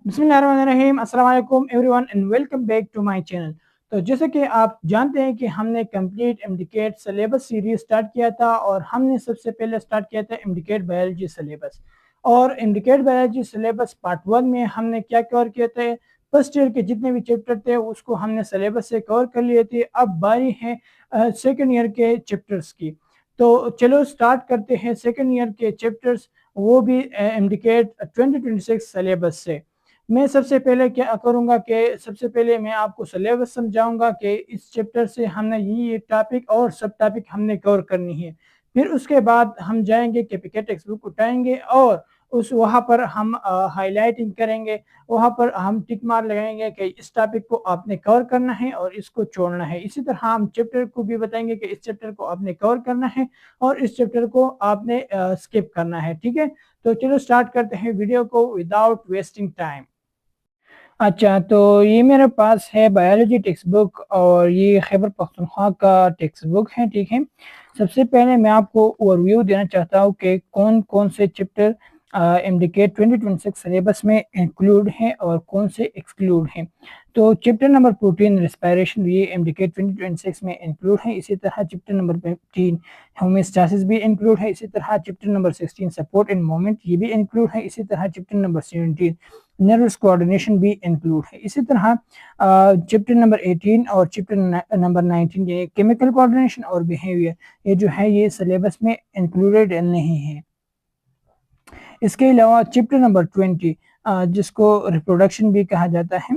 बिस्मिल्लाहिर्रहमानिर्रहीम अस्सलाम वालेकुम everyone and welcome back to my channel. तो जैसे कि आप जानते हैं कि हमने complete MDCAT syllabus series start किया था और हमने सबसे पहले स्टार्ट किया था एमडीकेट बायोलॉजी सिलेबस। और एमडीकेट बायोलॉजी सिलेबस पार्ट 1 में हमने क्या कवर किए थे, फर्स्ट ईयर के जितने भी चैप्टर थे उसको हमने सिलेबस से कवर कर लिए थे। अब बारी है सेकेंड ईयर के चैप्टर्स की। तो चलो स्टार्ट करते हैं सेकेंड ईयर के चैप्टर्स, वो भी एमडीकेट 2026 सिलेबस से। मैं सबसे पहले क्या करूंगा कि सबसे पहले मैं आपको सिलेबस समझाऊंगा कि इस चैप्टर से हमने ये टॉपिक और सब टॉपिक हमने कवर करनी है। फिर उसके बाद हम जाएंगे केपीके टेक्स्ट बुक उठाएंगे और उस वहाँ पर हम हाईलाइटिंग करेंगे। वहाँ पर हम टिक मार लगाएंगे कि इस टॉपिक को आपने कवर करना है और इसको छोड़ना है। इसी तरह हम चैप्टर को भी बताएंगे कि इस चैप्टर को आपने कवर करना है और इस चैप्टर को आपने स्किप करना है। ठीक है, तो चलो स्टार्ट करते हैं वीडियो को विदाउट वेस्टिंग टाइम। अच्छा, तो ये मेरे पास है बायोलॉजी टेक्स्ट बुक और ये खैबर पख्तूनख्वा का टेक्स्ट बुक है। ठीक है, सबसे पहले मैं आपको ओवरव्यू देना चाहता हूँ कि कौन कौन से चैप्टर एमडीके 2026 सिलेबस में इंक्लूड हैं और कौन से एक्सक्लूड हैं। तो चैप्टर नंबर 14 रेस्पिरेशन ये एमडीके 2026 में इंक्लूड है। इसी तरह चैप्टर नंबर 15 होम्योस्टैसिस भी इंक्लूड है। इसी तरह chapter number 16 support and movement ये भी इंक्लूड है। इसी तरह चैप्टर नंबर 17 नर्वस कोऑर्डिनेशन भी इंक्लूड है। इसी तरह चैप्टर नंबर 18 और चैप्टर नंबर 19 ये केमिकल कोऑर्डिनेशन और बिहेवियर ये जो है ये सिलेबस में इंक्लूडेड नहीं है। इसके अलावा चैप्टर नंबर 20 जिसको रिप्रोडक्शन भी कहा जाता है,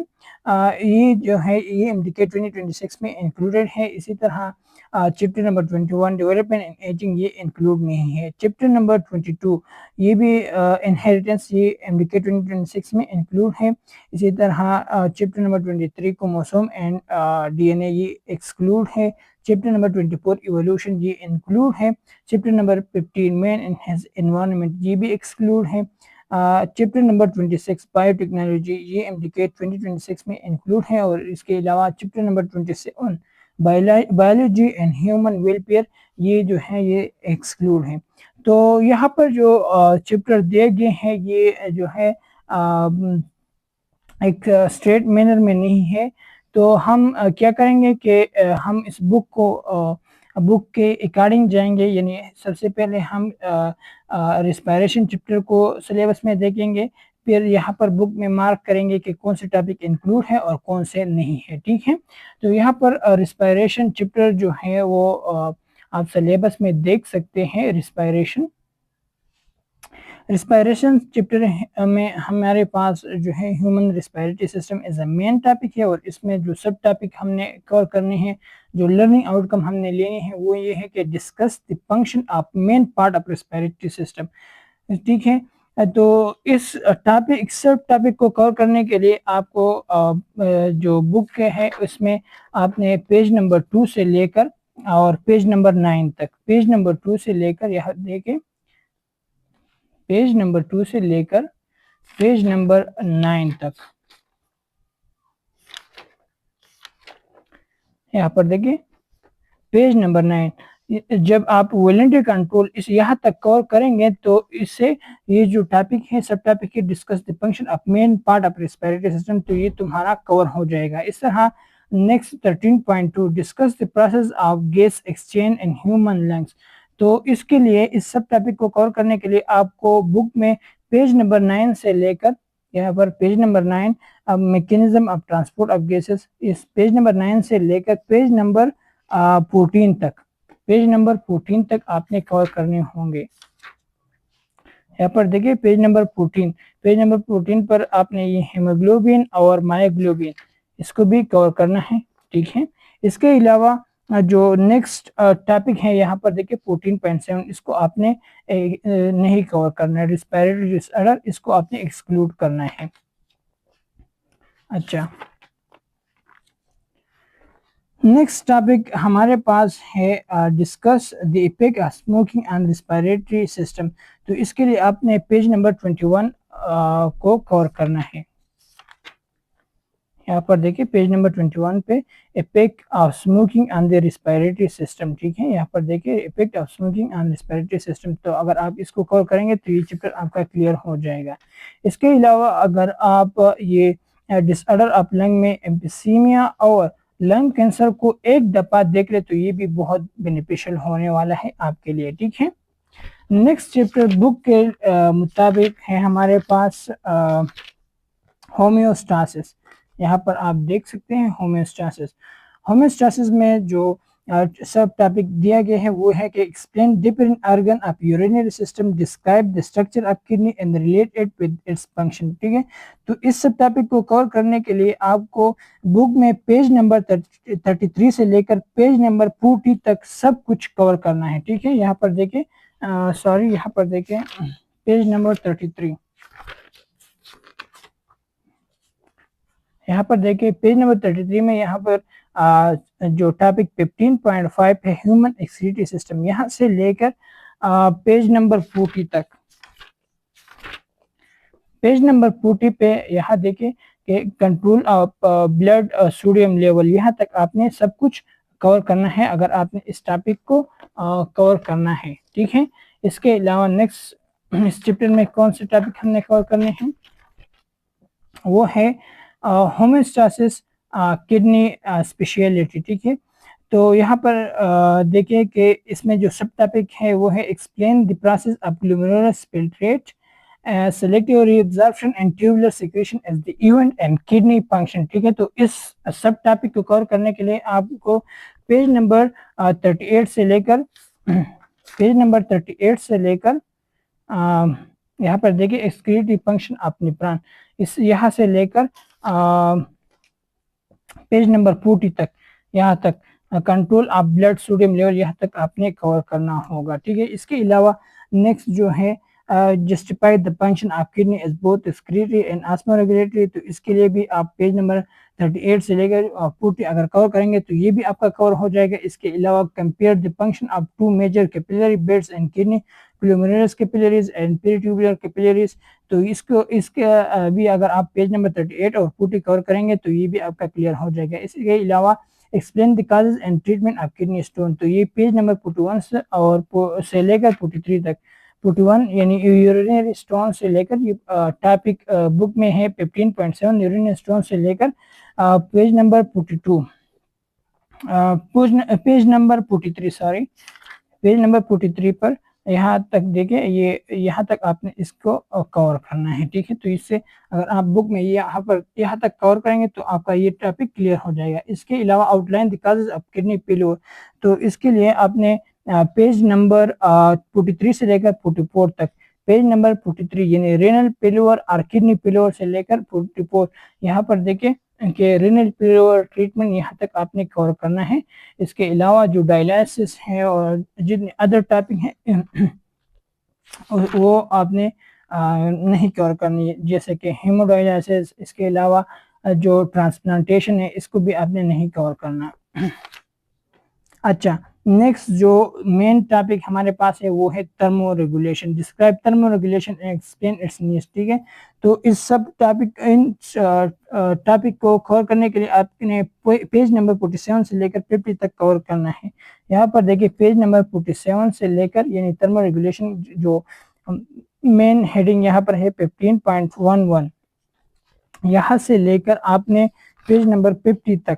ये जो है ये एमडीके 2026 में इंक्लूडेड है। इसी तरह chapter number 21 development and ageing ये इंक्लूड नहीं है। चैप्टर नंबर 22 ये भी इनहेरिटेंस ये एमडीके 2026 में इंक्लूड है। इसी तरह chapter number 23 chromosome and DNA ये एक्सक्लूड है। चैप्टर नंबर 24 इवोल्यूशन ये इंक्लूड है। Chapter number 15 man and his environment ये भी एक्सक्लूड है। चैप्टर नंबर 26 बायोटेक्नोलॉजी ये एमडीके 2026 में इंक्लूड है। और इसके अलावा chapter number 27 biology and human welfare ये जो है ये एक्सक्लूड है। तो यहाँ पर जो चैप्टर दिए गए हैं ये जो है एक स्ट्रेट मैनर में नहीं है। तो हम क्या करेंगे कि हम इस बुक को बुक के अकॉर्डिंग जाएंगे, यानी सबसे पहले हम रिस्पायरेशन चैप्टर को सिलेबस में देखेंगे। फिर यहाँ पर बुक में मार्क करेंगे कि कौन से टॉपिक इंक्लूड है और कौन से नहीं है। ठीक है, तो यहाँ पर रिस्पायरेशन चैप्टर जो है वो आप सिलेबस में देख सकते हैं। रिस्पायरेशन चैप्टर में हमारे पास जो है human respiratory system as a main topic है और इसमें जो सब टॉपिक हमने कवर करने हैं, जो लर्निंग आउटकम हमने लेने हैं वो ये है कि discuss the function of main part of respiratory system. ठीक है, तो इस टॉपिक सब टॉपिक को कवर करने के लिए आपको जो बुक है उसमें आपने पेज नंबर 2 से लेकर और पेज नंबर 9 तक, पेज नंबर 2 से लेकर यहाँ देखें, पेज नंबर 2 से लेकर पेज नंबर 9 तक, यहाँ पर देखिए पेज नंबर 9। जब आप वॉलंटरी कंट्रोल इस यहाँ तक कवर करेंगे तो इससे ये जो टॉपिक है सब टॉपिक है discuss the function of main part of respiratory system, तो ये तुम्हारा कवर हो जाएगा। इस तरह next 13.2 discuss the process of gas exchange in human lungs. तो इसके लिए इस सब टॉपिक को कवर करने के लिए आपको बुक में पेज नंबर 9 से लेकर यहाँ पर पेज नंबर 9 अब mechanism of transport of gases, इस पेज नंबर 9 से लेकर पेज नंबर 14 तक, पेज नंबर 14 तक आपने कवर करने होंगे। यहाँ पर देखिए पेज नंबर 14, पेज नंबर 14 पर आपने ये हेमोग्लोबिन और मायोग्लोबिन इसको भी कवर करना है। ठीक है, इसके अलावा जो नेक्स्ट टॉपिक है यहाँ पर देखिए 14.7 इसको आपने नहीं कवर करना है, रिस्पिरेटरी डिसऑर्डर इसको आपने एक्सक्लूड करना है। अच्छा, नेक्स्ट टॉपिक हमारे पास है discuss the effect of smoking on respiratory system. तो इसके लिए आपने पेज नंबर 21 को कवर करना है। यहाँ पर देखिए पेज नंबर 21 पे effect of smoking on the respiratory system, ठीक है। यहाँ पर देखिए effect of smoking on respiratory system, तो अगर आप इसको कवर करेंगे तो ये चैप्टर आपका क्लियर हो जाएगा। इसके अलावा अगर आप ये डिसऑर्डर ऑफ लंग में एम्फीसीमिया और लंग कैंसर को एक दफा देख ले तो ये भी बहुत बेनिफिशियल होने वाला है आपके लिए, ठीक है। नेक्स्ट चैप्टर बुक के मुताबिक है हमारे पास होम्योस्टासिस। यहाँ पर आप देख सकते हैं होम्योस्टासिस। होम्योस्टासिस में जो सब टॉपिक दिया गया है वो है कि explain different organ of urinary system, describe the structure of kidney and relate it with its function, ठीक है। तो इस सब टॉपिक को कवर करने के लिए आपको बुक में पेज नंबर 33 से लेकर पेज नंबर 40 तक सब कुछ कवर करना है, ठीक है। यहाँ पर देखिए यहाँ पर देखिए पेज नंबर 33, यहाँ पर देखिए पेज नंबर 33 में यहाँ पर जो टॉपिक 15.5 है ह्यूमन एक्सक्रीटरी सिस्टम, यहाँ से लेकर पेज नंबर 40 तक। पेज नंबर 40 पे यहाँ देखिए कि control of blood sodium level, यहाँ तक आपने सब कुछ कवर करना है अगर आपने इस टॉपिक को कवर करना है, ठीक है। इसके अलावा नेक्स्ट इस चैप्टर में कौन से टॉपिक हमने कवर करने हैं वो है होम्योस्टासिस किडनी स्पेशलिटी, ठीक है। तो यहाँ पर देखिए कि इसमें जो सब टॉपिक है वो है explain the process of glomerulus filtrate, selective reabsorption and tubular secretion as the event and kidney function, ठीक है। तो इस सब टॉपिक को कवर करने के लिए आपको पेज नंबर 38 से लेकर पेज नंबर 38 से लेकर यहाँ पर देखिए एक्सक्रीटरी फंक्शन ऑफ निप्रान, इस यहाँ से लेकर पेज नंबर 40 तक, यहाँ तक control of blood sodium level, यहाँ तक आपने कवर करना होगा, ठीक है। इसके अलावा नेक्स्ट जो है justify the function of kidney as both excretory and osmoregulatory, तो इसके लिए भी आप पेज नंबर 38 से लेकर 40 अगर कवर करेंगे तो ये भी आपका कवर हो जाएगा। इसके अलावा compare the function of two major capillary beds and kidney, glomerulus capillaries and peritubular capillaries, तो इसके भी अगर आप पेज नंबर 38 और 40 कवर करेंगे तो ये भी आपका क्लियर हो जाएगा। इसके अलावा explain the causes and treatment of kidney stone, तो ये पेज नंबर 41 से और से लेकर 43 तक, 41 यानी यूरिनरी स्टोन से लेकर ये टॉपिक बुक में है 15.7 यूरिनरी स्टोन से लेकर page number 42 page number 43 sorry page number 43 पर यहाँ तक देखिए ये यहाँ तक आपने इसको कवर करना है, ठीक है। तो इससे अगर आप बुक में यहाँ तक कवर करेंगे तो आपका ये टॉपिक क्लियर हो जाएगा। इसके अलावा outline the causes of kidney failure, तो इसके लिए आपने पेज नंबर 43 से लेकर 44 तक, पेज नंबर 43 यानी रेनल फेल्योर और किडनी फेल्योर से लेकर 44, यहाँ पर देखिए कि रेनल फेल्योर ट्रीटमेंट यहाँ तक आपने कवर करना है। इसके अलावा जो डायलिसिस है और जितने अदर टॉपिक हैं वो आपने नहीं कवर करनी है, जैसे कि हेमोडायलिसिस, इसके अलावा जो ट्रांसप्लांटेशन है इसको भी आपने नहीं कवर करना। अच्छा, नेक्स्ट जो मेन टॉपिक हमारे पास है वो है thermo regulation, describe thermo regulation and explain it's needs, ठीक है। तो इस सब टॉपिक को कवर करने के लिए आपने पेज नंबर 47 से लेकर 50 तक कवर करना है। यहाँ पर देखिए पेज नंबर 47 से लेकर यानी थर्मो रेगुलेशन जो मेन हेडिंग यहाँ पर है 15.11, यहाँ से लेकर आपने पेज नंबर 50 तक,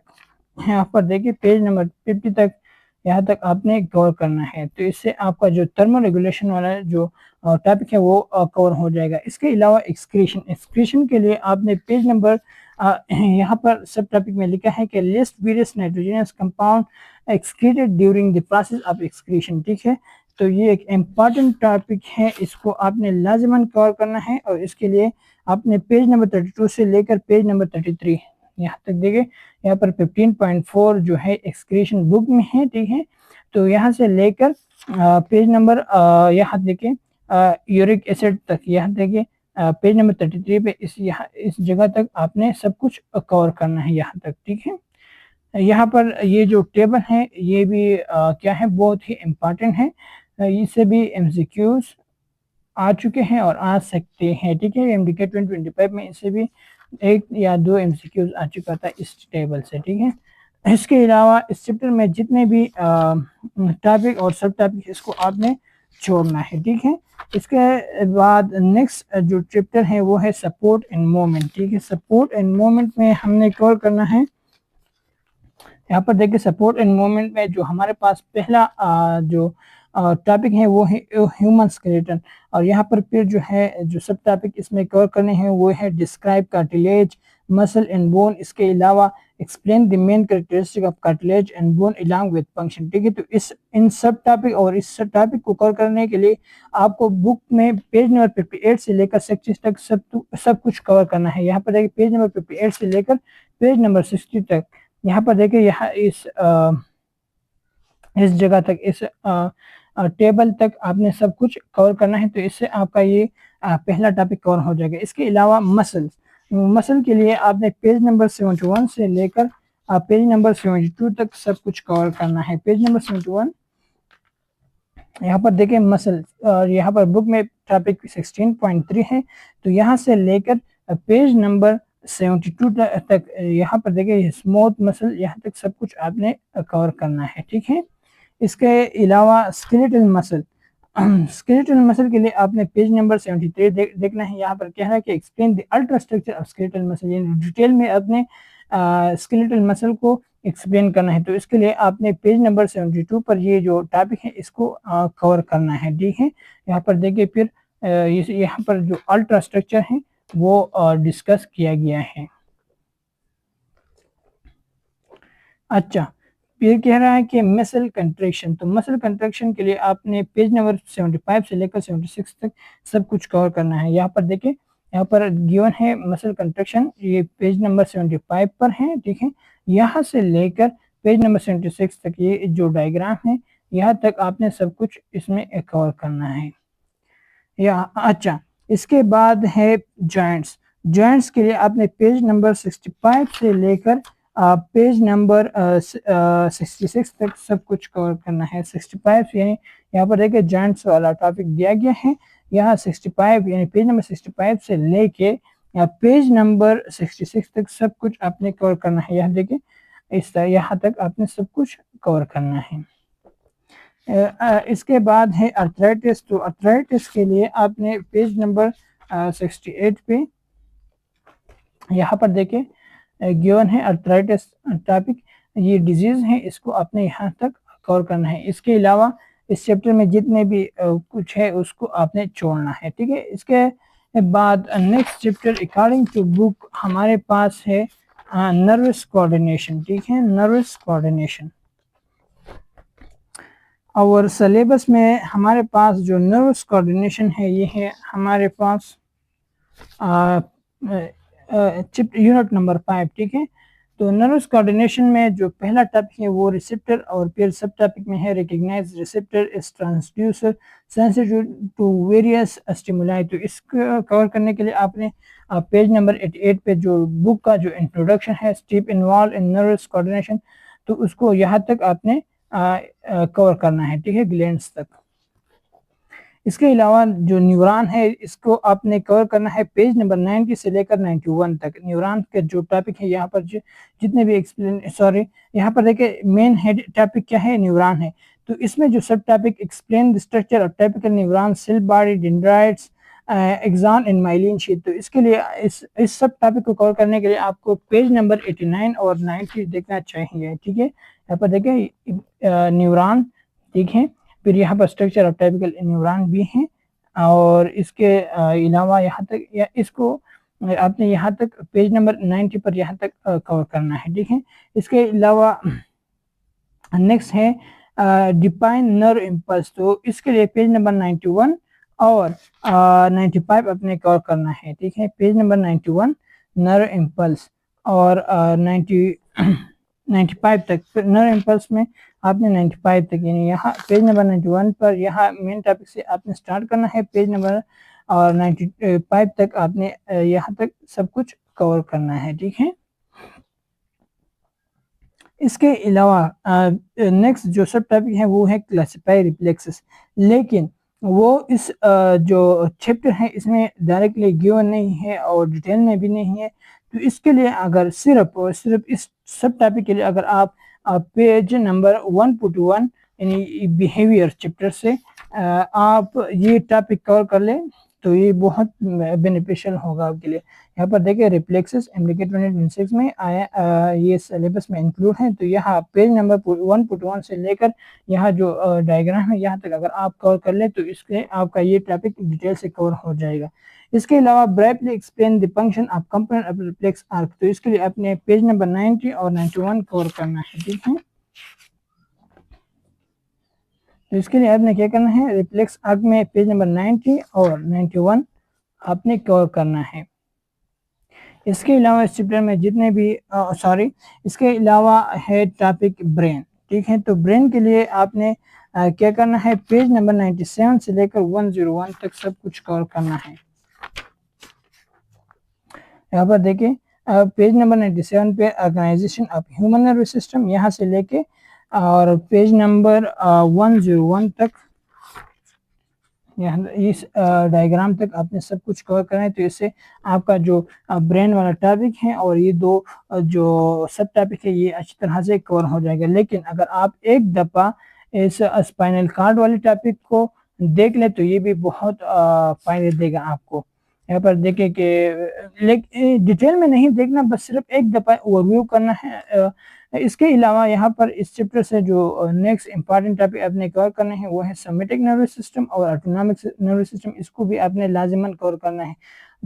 यहाँ पर देखिए पेज नंबर 50 तक यहाँ तक आपने कवर करना है। तो इससे आपका जो थर्मो रेगुलेशन वाला जो टॉपिक है वो कवर हो जाएगा। इसके अलावा एक्सक्रीशन के लिए आपने पेज नंबर यहाँ पर सब टॉपिक में लिखा है कि list various nitrogenous compound excreted during the process of excretion, ठीक है। तो ये एक इम्पॉर्टेंट टॉपिक है, इसको आपने लाजमन कवर करना है और इसके लिए आपने पेज नंबर 32 से लेकर पेज नंबर 33 यहाँ तक देखिए, यहाँ पर 15.4 जो है एक्सक्रीशन बुक में है, ठीक है। तो यहाँ से लेकर पेज नंबर यहाँ देखिए यूरिक एसिड तक, यहाँ देखिए पेज नंबर 33 पे इस जगह तक आपने सब कुछ कवर करना है यहाँ तक, ठीक है। यहाँ पर ये जो टेबल है ये भी क्या है, बहुत ही इम्पोर्टेंट है, इससे भी एमसीक्यूज आ चुके हैं और आ सकते हैं, ठीक है। एमडीके 2025 में इससे भी एक या दो MCQs आ चुका था इस टेबल से, ठीक है। इसके अलावा इस चैप्टर में जितने भी टॉपिक और सब टॉपिक इसको आपने छोड़ना है, ठीक है। इसके बाद नेक्स्ट जो चैप्टर है वो है सपोर्ट एंड मूवमेंट, ठीक है। सपोर्ट एंड मूवमेंट में हमने कवर करना है, यहाँ पर देखिए सपोर्ट एंड मूवमेंट में जो हमारे पास पहला जो टॉपिक है वो है ह्यूमन स्केलेटन, और यहाँ पर फिर जो है जो सब टॉपिक इसमें कवर करने हैं वो है describe cartilage, muscle and bone. इसके अलावा explain the main characteristic of cartilage and bone along with function, ठीक है। तो इस इन सब टॉपिक और इस सब टॉपिक को कवर करने के लिए आपको बुक में पेज नंबर 58 से लेकर 66 तक सब कुछ कवर करना है। यहाँ पर देखिए पेज नंबर 58 से लेकर पेज नंबर 60 तक, यहाँ पर देखिए यहाँ इस जगह तक, इस टेबल तक आपने सब कुछ कवर करना है। तो इससे आपका ये पहला टॉपिक कवर हो जाएगा। इसके अलावा मसल के लिए आपने पेज नंबर 71 से लेकर पेज नंबर 72 तक सब कुछ कवर करना है। पेज नंबर 71 यहाँ पर देखिए मसल, और यहाँ पर बुक में टॉपिक 16.3 है, तो यहाँ से लेकर पेज नंबर 72 तक यहाँ पर देखिए स्मूथ मसल, यहाँ तक सब कुछ आपने कवर करना है, ठीक है। इसके अलावा स्केलेटल मसल, स्केलेटल मसल के लिए आपने पेज नंबर 73 देखना है। यहाँ पर कह रहा है कि explain the ultra structure of skeletal muscle, यानी डिटेल में अपने स्केलेटल मसल को एक्सप्लेन करना है। तो इसके लिए आपने पेज नंबर 72 पर ये जो टॉपिक है इसको कवर करना है, ठीक है। यहाँ पर देखिए फिर यहाँ पर जो अल्ट्रा स्ट्रक्चर है वो डिस्कस किया गया है। अच्छा, फिर कह रहा है कि मसल कंट्रैक्शन, तो मसल कंट्रैक्शन के लिए आपने पेज नंबर 75 से लेकर 76 तक सब कुछ कवर करना है। यहाँ पर देखिए, यहाँ पर गिवन है मसल कंट्रैक्शन, ये पेज नंबर 75 पर है, ठीक है। यहाँ से लेकर पेज नंबर 76 तक ये जो डायग्राम है यहाँ तक आपने सब कुछ इसमें कवर करना है। या अच्छा, इसके बाद है जॉइंट्स। जॉइंट्स के लिए आपने पेज नंबर 65 से लेकर पेज नंबर 66 तक सब कुछ कवर करना है। 65 यानी यहाँ पर देखिए जॉइंट्स वाला टॉपिक दिया गया है। यहाँ 65 यानी पेज नंबर 65 से लेके पेज नंबर 66 तक सब कुछ आपने कवर करना है। यहाँ देखिए इस तरह यहाँ तक आपने सब कुछ कवर करना है। इसके बाद है अर्थराइटिस, तो अर्थराइटिस के लिए आपने पेज नंबर 68 पे यहाँ पर देखें गिवन है अर्थराइटिस टॉपिक, ये डिजीज है, इसको आपने यहाँ तक कवर करना है। इसके अलावा इस चैप्टर में जितने भी कुछ है उसको आपने छोड़ना है, ठीक है। इसके बाद next chapter according to book हमारे पास है नर्वस कोऑर्डिनेशन, ठीक है, नर्वस कोऑर्डिनेशन। और सिलेबस में हमारे पास जो नर्वस कोऑर्डिनेशन है ये है हमारे पास यूनिट नंबर 5, ठीक है। तो नर्वस कोऑर्डिनेशन में जो पहला टॉपिक है वो रिसेप्टर, और फिर सब टॉपिक में है recognise receptor is transducer sensitive to various stimuli. तो इसको कवर करने के लिए आपने पेज नंबर 88 पे जो बुक का जो इंट्रोडक्शन है step involve in nervous coordination, तो उसको यहाँ तक आपने कवर करना है, ठीक है, ग्लैंड्स तक। इसके अलावा जो न्यूरॉन है इसको आपने कवर करना है पेज नंबर 90 से लेकर 91 तक। न्यूरॉन के जो टॉपिक है यहाँ पर जितने भी यहाँ पर देखिए मेन हेड टॉपिक क्या है, न्यूरॉन है। तो इसमें जो सब topic explain the structure of typical neuron, cell body, dendrites, axon and myelin sheath. तो इसके लिए इस सब टॉपिक को कवर करने के लिए आपको पेज नंबर 89 और 90 देखना चाहिए, ठीक है। यहाँ पर देखिए न्यूरॉन, ठीक है, फिर यहाँ पर स्ट्रक्चर ऑफ टाइपिकल न्यूरॉन भी है, और इसके अलावा यहाँ तक इसको आपने यहाँ तक पेज नंबर 90 पर यहाँ तक कवर करना है, ठीक है। इसके अलावा नेक्स्ट है डिफाइन नर्व इम्पल्स, तो इसके लिए पेज नंबर 91 और 95 अपने कवर करना है, ठीक है। पेज नंबर 91 नर्व इम्पल्स और 95 तक, फिर नर्व इम्पल्स में आपने 95 तक यानी यहाँ पेज नंबर 91 पर यहाँ मेन टॉपिक से आपने स्टार्ट करना है, पेज नंबर और 95 तक आपने यहाँ तक सब कुछ कवर करना है, ठीक है। इसके अलावा नेक्स्ट जो सब टॉपिक है वो है क्लासिफाई रिफ्लेक्सेस, लेकिन वो इस जो चैप्टर है इसमें डायरेक्टली गिवन नहीं है और डिटेल में भी नहीं है। तो इसके लिए अगर सिर्फ और सिर्फ इस सब टॉपिक के लिए अगर आप पेज नंबर 1.1 यानी बिहेवियर चैप्टर से आप ये टॉपिक कवर कर लें तो ये बहुत बेनिफिशियल होगा आपके लिए। यहाँ पर देखिए रिफ्लेक्सेस MDK 2026 में आया, ये सिलेबस में इंक्लूड है। तो यहाँ पेज नंबर 1.1 से लेकर यहाँ जो डायग्राम है यहाँ तक अगर आप कवर कर ले तो इसके आपका ये टॉपिक डिटेल से कवर हो जाएगा। इसके अलावा brightly explain the function of component of reflex arc, तो इसके लिए अपने पेज नंबर 90 और 91 कवर करना है, ठीक है। तो इसके लिए आपने क्या करना है, रिफ्लेक्स आर्क में पेज नंबर 90 और 91 आपने कवर करना है। इसके अलावा इस चैप्टर में जितने भी इसके अलावा है टॉपिक ब्रेन, ठीक है। तो ब्रेन के लिए आपने क्या करना है, पेज नंबर 97 से लेकर 101 तक सब कुछ कवर करना है। यहाँ पर देखिए पेज नंबर 97 पे organisation of human nervous system, यहाँ से लेके और पेज नंबर 101 तक, यहाँ इस डायग्राम तक आपने सब कुछ कवर करना है। तो इससे आपका जो ब्रेन वाला टॉपिक है और ये दो जो सब टॉपिक है ये अच्छी तरह से कवर हो जाएगा। लेकिन अगर आप एक दफ़ा इस स्पाइनल कार्ड वाले टॉपिक को देख ले तो ये भी बहुत फायदे देगा आपको। यहाँ पर देखिए कि डिटेल में नहीं देखना, बस सिर्फ एक दफ़ा ओवरव्यू करना है। इसके अलावा यहाँ पर इस चैप्टर से जो नेक्स्ट इंपॉर्टेंट टॉपिक आपने कवर करना है वो है सिमेटिक नर्वस सिस्टम और ऑटोनॉमिक नर्वस सिस्टम, इसको भी आपने लाजिमन कवर करना है।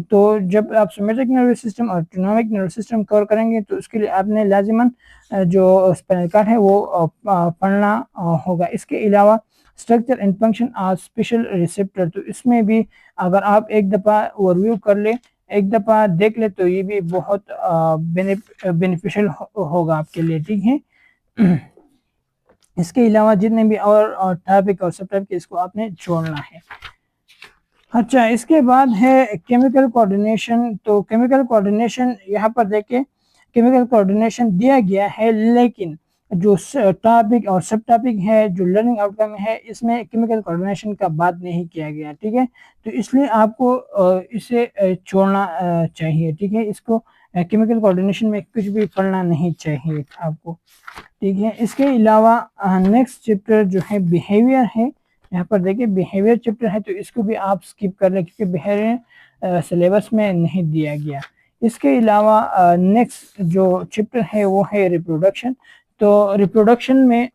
तो जब आप सिमेटिक नर्वस सिस्टम और ऑटोनॉमिक नर्वस सिस्टम कवर करेंगे तो उसके लिए आपने लाजिमन जो स्पाइनल कार्ड है वो पढ़ना होगा। इसके अलावा structure and function of special receptor, तो इसमें भी अगर आप एक दफ़ा ओवरव्यू कर ले, एक दफ़ा देख ले तो ये भी बहुत बेनिफिशियल होगा आपके लिए, ठीक है। इसके अलावा जितने भी और टॉपिक और सब टॉपिक इसको आपने जोड़ना है। अच्छा, इसके बाद है केमिकल कोऑर्डिनेशन। तो केमिकल कोऑर्डिनेशन यहाँ पर देखिए केमिकल कोऑर्डिनेशन दिया गया है, लेकिन जो टॉपिक और सब टॉपिक है जो लर्निंग आउटकम है इसमें केमिकल कोऑर्डिनेशन का बात नहीं किया गया, ठीक है। तो इसलिए आपको इसे छोड़ना चाहिए, ठीक है। इसको केमिकल कोऑर्डिनेशन में कुछ भी पढ़ना नहीं चाहिए आपको, ठीक है। इसके अलावा नेक्स्ट चैप्टर जो है बिहेवियर है। यहाँ पर देखिए बिहेवियर चैप्टर है तो इसको भी आप स्किप कर लें क्योंकि बिहेवियर सिलेबस में नहीं दिया गया। इसके अलावा नेक्स्ट जो चैप्टर है वो है रिप्रोडक्शन। तो रिप्रोडक्शन में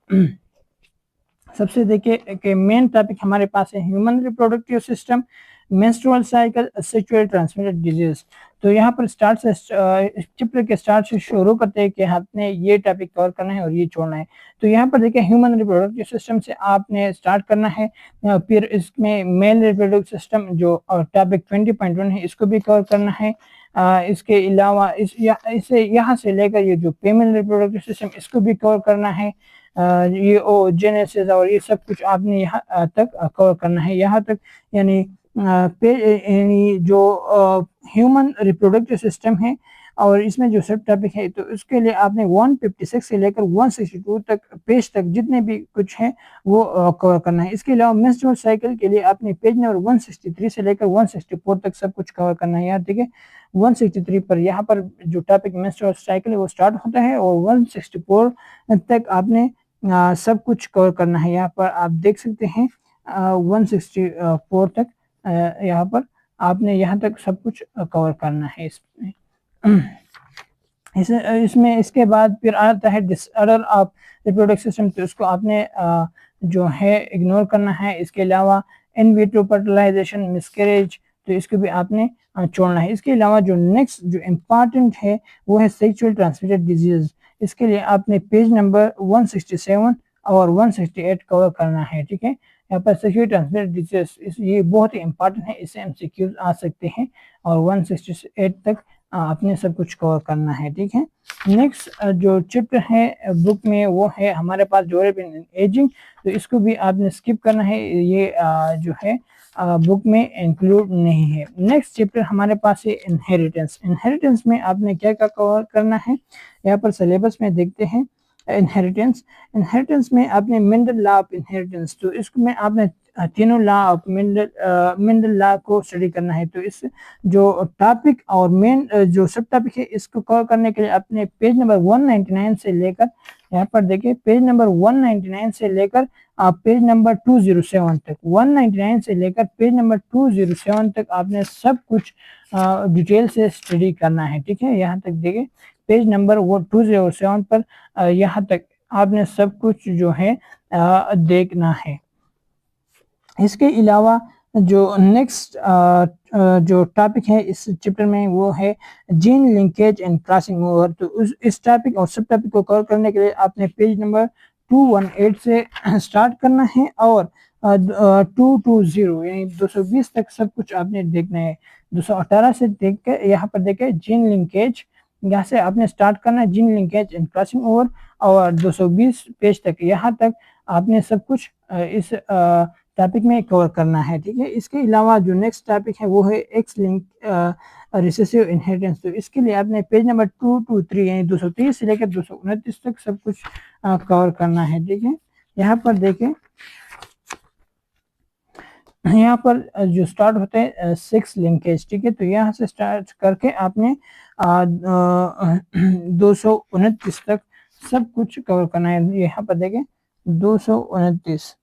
सबसे देखिए कि मेन टॉपिक हमारे पास है human reproductive system, menstrual cycle, sexually transmitted disease. तो यहाँ पर स्टार्ट से चैप्टर के स्टार्ट से शुरू करते हैं कि आपने ये टॉपिक कवर करना है और ये छोड़ना है। तो यहाँ पर देखिए ह्यूमन रिप्रोडक्टिव सिस्टम से आपने स्टार्ट करना है, फिर इसमें मेल रिप्रोडक्टिव सिस्टम जो टॉपिक 20.1 है इसको भी कवर करना है। इसके अलावा इसे यहाँ से लेकर ये जो फीमेल रिप्रोडक्टिव सिस्टम इसको भी कवर करना है। ये जेनेसिस और ये सब कुछ आपने यहाँ तक कवर करना है। यहाँ तक यानी जो ह्यूमन रिप्रोडक्टिव सिस्टम है और इसमें जो सब टॉपिक है तो उसके लिए आपने 156 से लेकर 162 तक पेज तक जितने भी कुछ है वो कवर करना है। इसके अलावा मेंस्ट्रुअल साइकिल के लिए आपने पेज नंबर 163 से लेकर 164 तक सब कुछ कवर करना है। यहाँ ठीक है 163 पर यहाँ पर जो टॉपिक मेंस्ट्रुअल साइकिल है वो स्टार्ट होता है और 164 तक आपने सब कुछ कवर करना है। यहाँ पर आप देख सकते हैं 164 तक यहाँ पर आपने यहाँ तक सब कुछ कवर करना है। इसमें इसके बाद फिर आता है डिसऑर्डर ऑफ रिप्रोडक्टिव सिस्टम, तो उसको आपने जो है इग्नोर करना है। इसके अलावा इन विट्रो फर्टिलाइजेशन, मिसकैरेज, तो इसको भी आपने छोड़ना है। इसके अलावा जो नेक्स्ट जो इम्पॉर्टेंट है वो है सेक्सुअल ट्रांसमिटेड डिजीज। इसके लिए आपने पेज नंबर 167 और 168 कवर करना है, ठीक है। यहाँ पर सेक्सुअली ट्रांसमिटेड डिजीज ये बहुत ही इंपॉर्टेंट है, इससे एमसीक्यूज आ सकते हैं और 168 तक आपने सब कुछ कवर करना है, ठीक है। नेक्स्ट जो चैप्टर है बुक में वो है हमारे पास ड्यूरेबिलिटी एंड एजिंग, तो इसको भी आपने स्किप करना है, ये जो है बुक में इंक्लूड नहीं है। नेक्स्ट चैप्टर हमारे पास है इनहेरिटेंस। इनहेरिटेंस में आपने क्या क्या कवर करना है, यहाँ पर सिलेबस में देखते हैं। इनहेरिटेंस में आपने मेंडल लॉ ऑफ इनहेरिटेंस, तो इसमें आपने तीनों लॉ ऑफ मेंडल लॉ को स्टडी करना है। तो इस जो टॉपिक और मेन जो सब टॉपिक है इसको कवर करने के लिए अपने पेज नंबर 199 से लेकर, यहाँ पर देखिए पेज नंबर 199 से लेकर पेज नंबर 207 तक, 199 से लेकर पेज नंबर 207 तक आपने सब कुछ डिटेल से स्टडी करना है। ठीक है, यहाँ तक देखिए पेज नंबर 207 पर यहाँ तक आपने सब कुछ जो है देखना है। इसके अलावा जो नेक्स्ट जो टॉपिक है इस चैप्टर में वो है gene linkage and crossing over. तो इस टॉपिक और सब टॉपिक को कवर करने के लिए आपने पेज नंबर 218 से स्टार्ट करना है और 220 यानी 220 तक सब कुछ आपने देखना है। 218 से देख के यहाँ पर देखे जीन लिंकेज, यहाँ से आपने स्टार्ट करना है gene linkage and crossing over, और 220 पेज तक यहाँ तक आपने सब कुछ इस टॉपिक में कवर करना है। ठीक है, इसके अलावा जो नेक्स्ट टॉपिक है वो है एक्स लिंक रिसेसिव इनहेरिटेंस। तो इसके लिए आपने पेज नंबर 223 यानी 230 से लेकर 229 तक सब कुछ कवर करना है। ठीक है, यहाँ पर देखें, यहाँ पर जो स्टार्ट होते हैं 6 लिंकेज। ठीक है, तो यहाँ से स्टार्ट करके आपने 229 तक सब कुछ कवर करना है। यहाँ पर देखें 229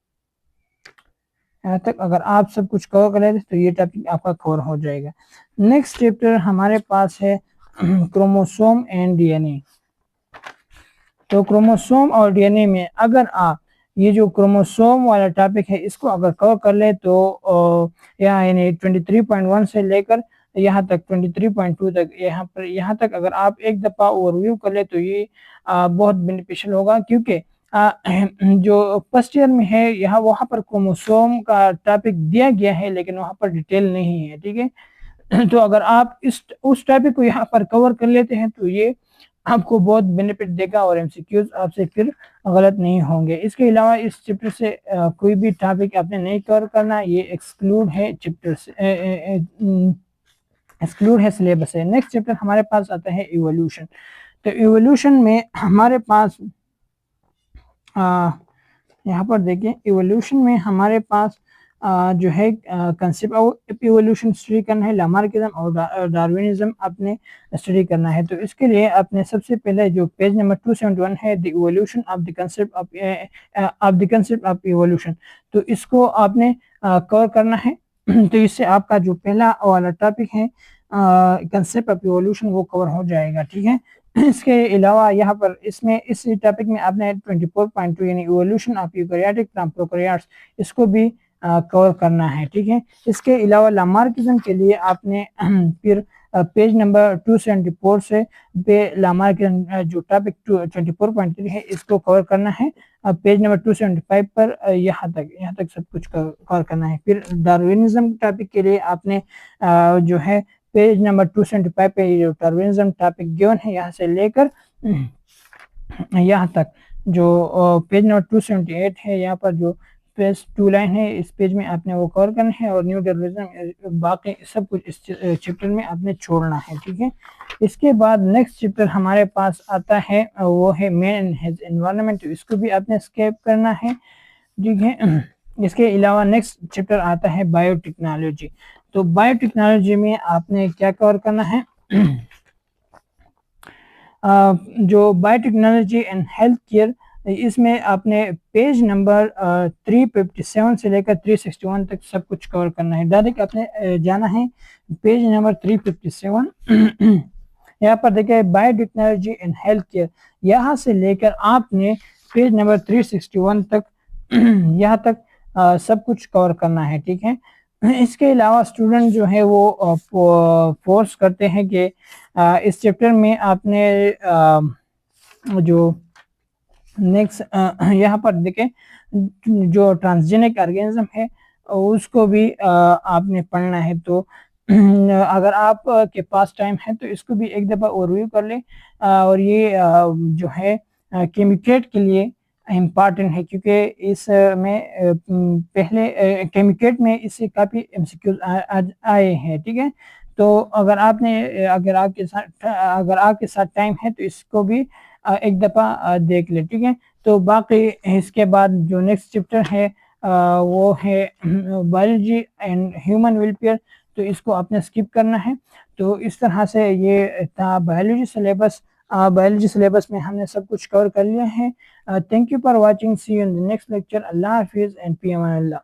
यहाँ तक अगर आप सब कुछ कवर कर लेते तो ये टॉपिक आपका कवर हो जाएगा। नेक्स्ट चैप्टर हमारे पास है क्रोमोसोम एंड डीएनए। तो क्रोमोसोम और डीएनए में अगर आप ये जो क्रोमोसोम वाला टॉपिक है इसको अगर कवर कर ले तो यानी 23.1 से लेकर यहाँ तक 23.2 तक, यहाँ तक अगर आप एक दफ़ा ओवरव्यू कर ले तो ये बहुत बेनिफिशियल होगा, क्योंकि जो फर्स्ट ईयर में है यहाँ वहाँ पर क्रोमोसोम का टॉपिक दिया गया है लेकिन वहाँ पर डिटेल नहीं है। ठीक है, तो अगर आप उस टॉपिक को यहाँ पर कवर कर लेते हैं तो ये आपको बहुत बेनिफिट देगा और एमसीक्यूज आपसे फिर गलत नहीं होंगे। इसके अलावा इस चैप्टर से कोई भी टॉपिक आपने नहीं कवर करना, ये एक्सक्लूड है चैप्टर से, एक्सक्लूड है सिलेबस से। नेक्स्ट चैप्टर हमारे पास आता है इवोल्यूशन। तो इवोल्यूशन में हमारे पास यहाँ पर देखिए इवोल्यूशन में हमारे पास जो है कंसेप्ट ऑफ इवोल्यूशन स्टडी करना है, लामार्किज्म और डार्विनिज्म आपने स्टडी करना है। तो इसके लिए आपने सबसे पहले जो पेज नंबर 271 है the evolution of the concept of evolution, तो इसको आपने कवर करना है। तो इससे आपका जो पहला वाला टॉपिक है कंसेप्ट ऑफ इवोल्यूशन वो कवर हो जाएगा। ठीक है, इसके अलावा यहाँ पर इसमें इस टॉपिक में आपने 24.2 यानी evolution of eukaryotic from prokaryotes इसको भी कवर करना है। ठीक है, इसके अलावा लामार्किज्म के लिए आपने फिर पेज नंबर 274 से पे लामार्किज्म जो टॉपिक 24.3 है इसको कवर करना है। पेज नंबर 275 पर यहाँ तक सब कुछ कवर करना है। फिर डार्विनिज्म टॉपिक के लिए आपने जो है पेज नंबर 275 पे जो डार्विनिज्म टॉपिक गिवन है यहाँ से लेकर यहाँ तक जो पेज नंबर 278 है, यहाँ पर जो पेज 2 लाइन है इस पेज में आपने वो कवर करना है और न्यू डार्विनिज्म बाकी सब कुछ इस चैप्टर में आपने छोड़ना है। ठीक है, इसके बाद नेक्स्ट चैप्टर हमारे पास आता है वो है मैन एंड हिज एनवायरनमेंट, तो इसको भी आपने स्किप करना है। ठीक है, इसके अलावा नेक्स्ट चैप्टर आता है बायोटेक्नोलॉजी। तो बायोटेक्नोलॉजी में आपने क्या कवर करना है जो बायोटेक्नोलॉजी एंड हेल्थ केयर, इसमें आपने पेज नंबर 357 से लेकर 361 तक सब कुछ कवर करना है। डायरेक्ट आपने जाना है पेज नंबर 357 यहाँ पर देखिए बायोटेक्नोलॉजी एंड हेल्थ केयर, यहाँ से लेकर आपने पेज नंबर 361 तक यहाँ तक सब कुछ कवर करना है। ठीक है, इसके अलावा स्टूडेंट जो है वो फोर्स करते हैं कि इस चैप्टर में आपने जो नेक्स्ट यहाँ पर देखें जो ट्रांसजेनिक ऑर्गेनिज्म है उसको भी आपने पढ़ना है। तो अगर आप के पास टाइम है तो इसको भी एक दफ़ा ओवरव्यू कर लें और ये जो है केमिकेट के लिए इम्पॉर्टेंट है, क्योंकि इसमें पहले केमिकेट में इससे काफ़ी एमसीक्यूज आए हैं। ठीक है, तो अगर आपके साथ टाइम है तो इसको भी एक दफ़ा देख ले। ठीक है, तो बाकी इसके बाद जो नेक्स्ट चैप्टर है वो है बायोलॉजी एंड ह्यूमन वेलफेयर, तो इसको आपने स्किप करना है। तो इस तरह से ये था बायोलॉजी सिलेबस। बायोलॉजी सिलेबस में हमने सब कुछ कवर कर लिया है। Thank you for watching, see you in the next lecture. अल्लाह हाफिज़ एंड फी अमान अल्लाह।